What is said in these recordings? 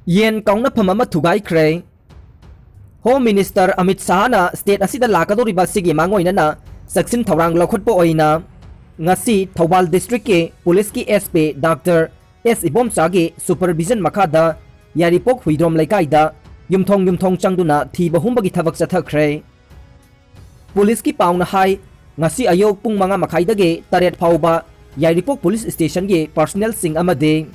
yen kaungna phamama thugai khre Home Minister Amit Shah na state asida lakadoriba sigi mangoina na saksin thorang lokhotpo oina ngasi Thobal district ke police ki SP Dr. S Ibomsa gi supervision makhada yaripok huidrom laikaida yumthong changduna thiba humbagi thabak chathakre police ki pauna hai ngasi ayok pung manga makhaidage taret phauba yaripok police station ge personnel sing amade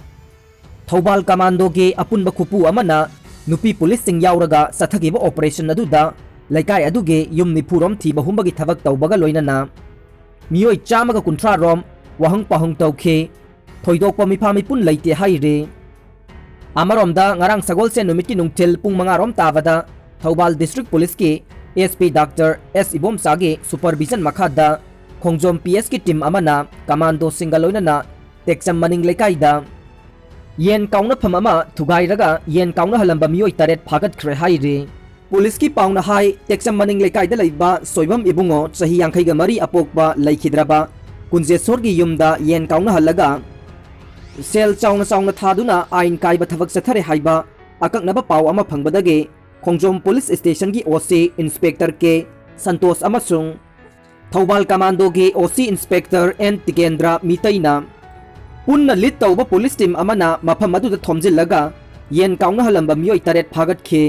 Thobal commando ge apunba khupu amana nupi police sing yauraga sathagiba operation aduda laikai aduge yumni phurom thiba humbagi thabak tawbaga loinana mioi chamaga kunthra rom wahang pahang tawkhe thoidokpa mifa mipun leite haire amaromda ngarang sagol se numit ki nungthil pung manga rom tawada Thobal district police ki SP Dr. S Ibomsa ge supervision makhada khongjom PS ki team amana commando singaloinana teksam maning lekaida yen kaungna phamama thugairaga yen kaungna halamba mioi taret phagat khre haire police ki pauna hai teksam maning lekaida leiba soibam ibungo chahi yankhai ga mari apokba laikhidraba kunjesor gi yumda yen kaungna halaga sel chauna thaduna ain kaiba thabak sathare haiba akaknaba paw ama phangbadage khongjom police station gi OC inspector ke Santos amasung Thobal commando gi OC inspector N Tikendra mitaina punna lit tawba police team amana mafam adu da thomjillaga yen kaungna halamba mioi taret phagat khe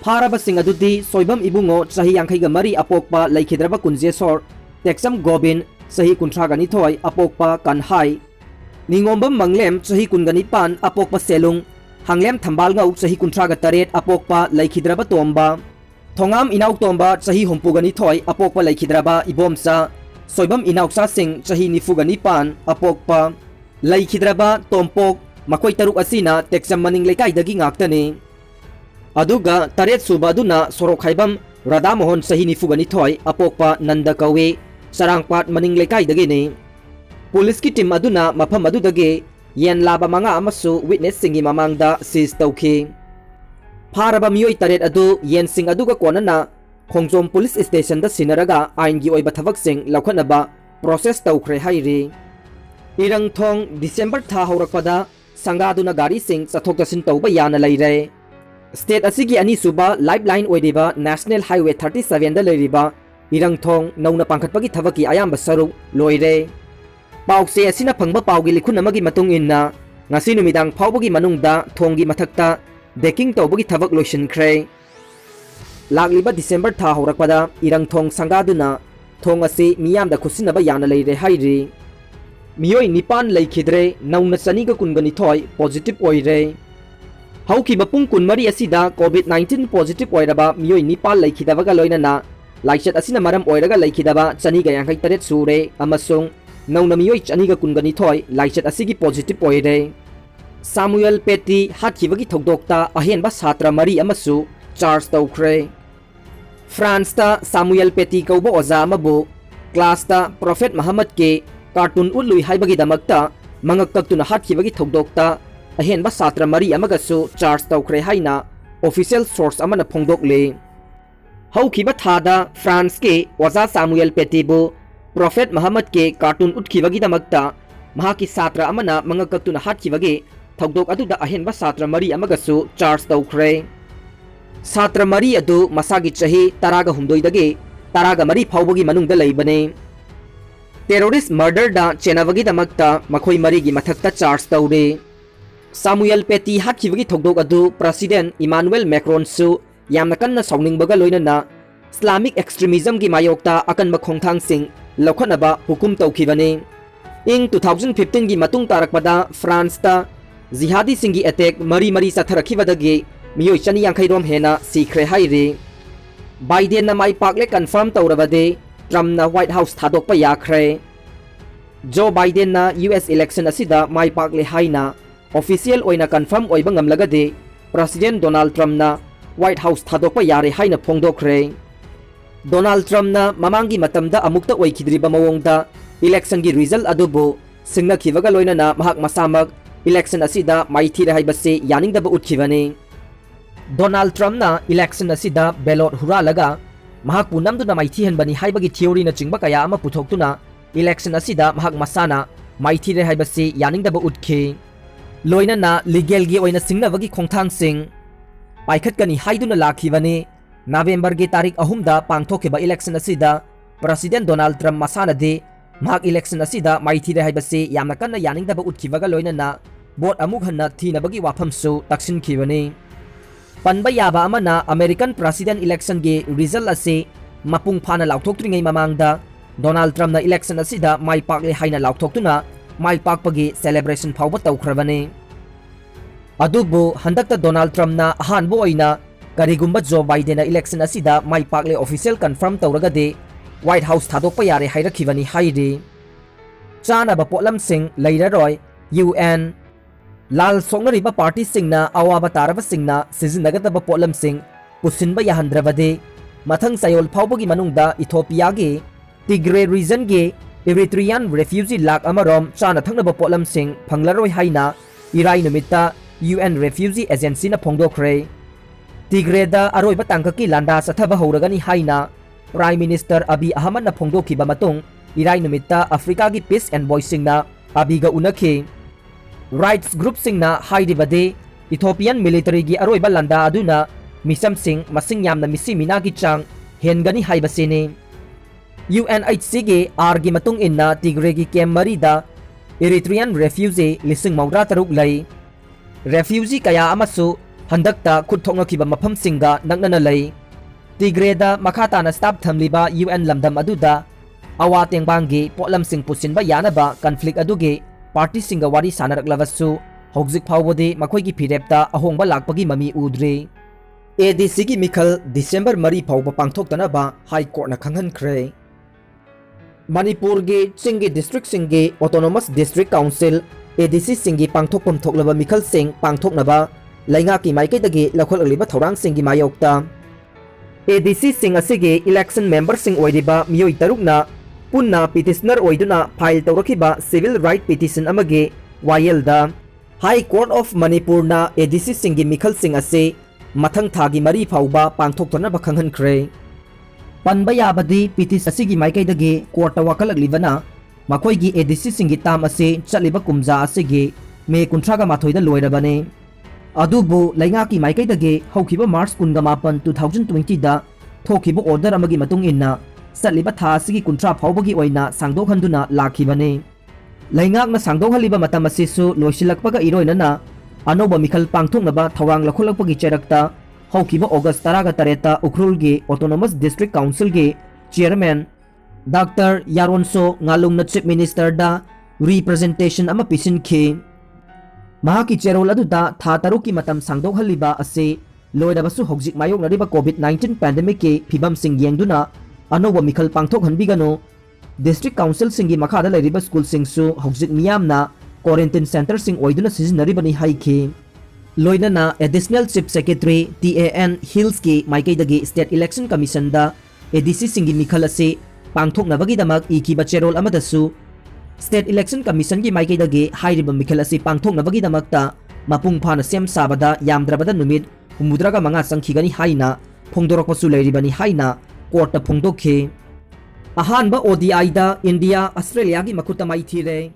pharaba sing adudi soibam ibungo chahi yankhai ga mari apokpa laikhidraba kunjesor teksam gobin sahi kunthra gani thoi apokpa kanhai ningombam manglem chahi kungani pan apokpa selung hanglem thambal ngau chahi kunthra ga taret apokpa laikhidraba tomba thongam inauk tomba chahi hompugani thoi apokpa laikhidraba ibomsa soibam inauksa sing chahi nifugani pan apokpa laikhidraba tompok makoi taruk asina teksam maning lekai dagi ngaktani aduga taret suba aduna sorok khaibam Radha Mohan sahi nifugani thoi apokpa nanda kawe sarangpat maning lekai dagi ni police ki team aduna mafam adu dagi yen laba manga amasu witness singi mamangda seize tawkhi pharaba mioi taret adu yen sing aduga konana khongjom police station da sinaraga ain gi oiba thabak sing laukhanaba process tawkhre hairi irang thong December tha horakpada sangaduna gari sing chathok tasin tawba yana leire state asigi ani suba lifeline oidiba national highway 37 da leiriba irang thong nauna pangkhatpagi thabaki ayamba saruk loire paukse asina phangba paugi likhun amagi matung inna ngasi numidang phawbagi manungda thonggi mathakta decking tawbagi thabak loisin khre lagliba December tha horakpada irang thong sangaduna thong ase miyamda khusinaba yana leire hairi mioi nipan leikhidre nauna chaniga kungani thoi positive oire hauki bapung kunmari asida covid-19 positive oiraba mioi nipan leikhidabaga loinana laichat asina maram oiraga leikhidaba chaniga yankhai taret sure amasung nauna mioi chaniga kungani thoi laichat asigi positive oire Samuel Petty hathibagi thogdokta ahenba satra mari amasu charge tawkhre France ta Samuel Petty kauba oza amabu class ta Prophet Muhammad ke cartoon ului haibagi damakta Mangak Kaktuna hathibagi thogdokta ahenba satra mari amagasu charge tawkhre haina official source amana phongdokle haukiba thada France ke oza Samuel Petty bu Prophet Muhammad ke cartoon utkibagi damakta mahaki satra amana Mangak Kaktuna hathibagi thogdok aduda ahenba satra mari amagasu charge tawkhre Satra mari adu masagi chahi taraga humdoidage taraga mari phawbagi manungda leibane terrorist murder da chenavagi damakta makhoi mari gi mathakta charge tawre Samuel Petty hathibagi thogdok adu President Emmanuel Macron su yamna kanna sawningbaga loinana Islamic extremism gi mayokta akanba khongthang sing lokhanaba hukum tawkhibane ing 2015 gi matung tarakpada France ta jihadi singi attack mari satharakibadagi mioi chani yankhai rom hena sikre hairi Biden na mai pakle confirm tawrabade Trump na White House thadokpa yakhre Joe Biden na US election asida mai pakle haina official oina confirm oiba ngamlagade President Donald Trump na White House thadokpa yare haina phongdokre Donald Trump na mamangi matamda amukta oikhidriba mawongda election gi result adubu singna khiwaga loinana mahak masamak election asida maithira haibase yaningdaba utkhiwani Donald Trump na election asida ballot huralaga mahak punamduna maithi hanbani haibagi theory na chingba kaya ama puthokuna election asida mahak masana maithire haibase yaningdaba utkhi loinana legal gi oina singnabagi khongthangsing paikhatkani haiduna lakhibani November gi tarik 3 da pangthokiba election asida President Donald Trump masanadi mahak election asida maithire haibasi yamna kanna yaningdaba utkibaga loinana vote amuk hanna thinabagi wafamsu taksinkhibani panba yaba amana American President election gi result ase mapung phana lauthokringai mamangda Donald Trump na election asida mai pakle haina lauthoktuna mai pakpagi celebration phawba tawkhrabani adubu handakta Donald Trump na ahanbo oina karigumba Joe Biden na election asida mai pakle official confirm tawragade White House thadokpa yare hairakibani hairi chana ba potlam sing leiraroi UN lal songnariba party singna awaba taraba singna sizinnagadaba potlam sing pusinba yahandrabade mathang sayol phawbagi manungda Ethiopia gi Tigray region gi Eritrean refugee lak amarom chana thangnaba potlam sing phanglaroi haina irai numitta UN Refugee Agency na phongdokre Tigray da aroiba tangkaki landa sathaba horagani haina Prime Minister Abiy Ahmed na phongdokiba matung irai numitta Africa gi Peace Envoy singna Abiy ga unakhi rights group singna haidibade Ethiopian military gi aroiba landa aduna misam sing masing yamna misi mina gi chang hengani haibasini UNHC gi R gi matung inna Tigray gi kem marida Eritrean refugee lising maura taruk lai refugee kaya amasu handakta khutthoknakiba mafam singa naknana lai Tigray da makata na stop thamliba UN lamdam aduda awa tengbangi potlam sing pusinba yanaba conflict adugi party singa wari sanaraklavasu hojik phawbodi makhoi gi phirepta ahongba lakpagi mami udre ADC gi mikhal December 3 phawba pangthoktanaba High Court na khanghankhre Manipur gi Chingi district singi autonomous district council ADC singi pangthokpam thoklaba mikhal sing pangthoknaba lainga ki maikaidagi lakholagliba thorang singi mayokta ADC sing asigi election member sing oidiba miyoi tarukna punna petitioner oiduna file tawrakhiba civil right petition amagi wayelda High Court of Manipur na ADC singi mikhal sing ase mathang thagi mari phawba pangthoktanaba khanghankhre panba yabadi petition asigi maikaidagi court wakalaglibana makhoi gi ADC singi tam ase chaliba kumja asigi me kunthraga mathoida loirabane adubu lainga ki maikaidagi hokhiba March 18 2020 da thokiba order amagi matung inna saliba tha asigi kunthra phawbagi oina sangdokhanduna lakhibane laingak na sangdokhaliba matam asisu loisilakpaga iroinana anoba mikhal pangthoknaba thawang lakholakpagi cherakta hokhiba August 13 Ukhrul gi Autonomous District Council gi Chairman Dr. Yaronso ngalungna Chief Minister da representation ama pisinki mahaki cherol aduda tha taruki matam sangdokhaliba ase loidabasu hojik mayoknariba COVID-19 pandemic ki phibam sing yengduna anoba mikhal pangthokhanbigano District Council singi makhada lairiba school singsu hojik miyamna quarantine center sing oiduna sizinaribani haiki loinana additional chief secretary TAN Hills ki maikaidagi state election commission da ADC singi mikhal ase pangthoknabagidamak ikiba cherol amadasu State Election Commission gi maikaidagi hairiba mikhal ase pangthoknabagidamakta mapung phana sem sabada yamdrabada numit humudraga manga sangkhigani haina phongdorokpasu leiribani haina court ta phongdokhe ahanba ODI da India Australia gi makuta maithire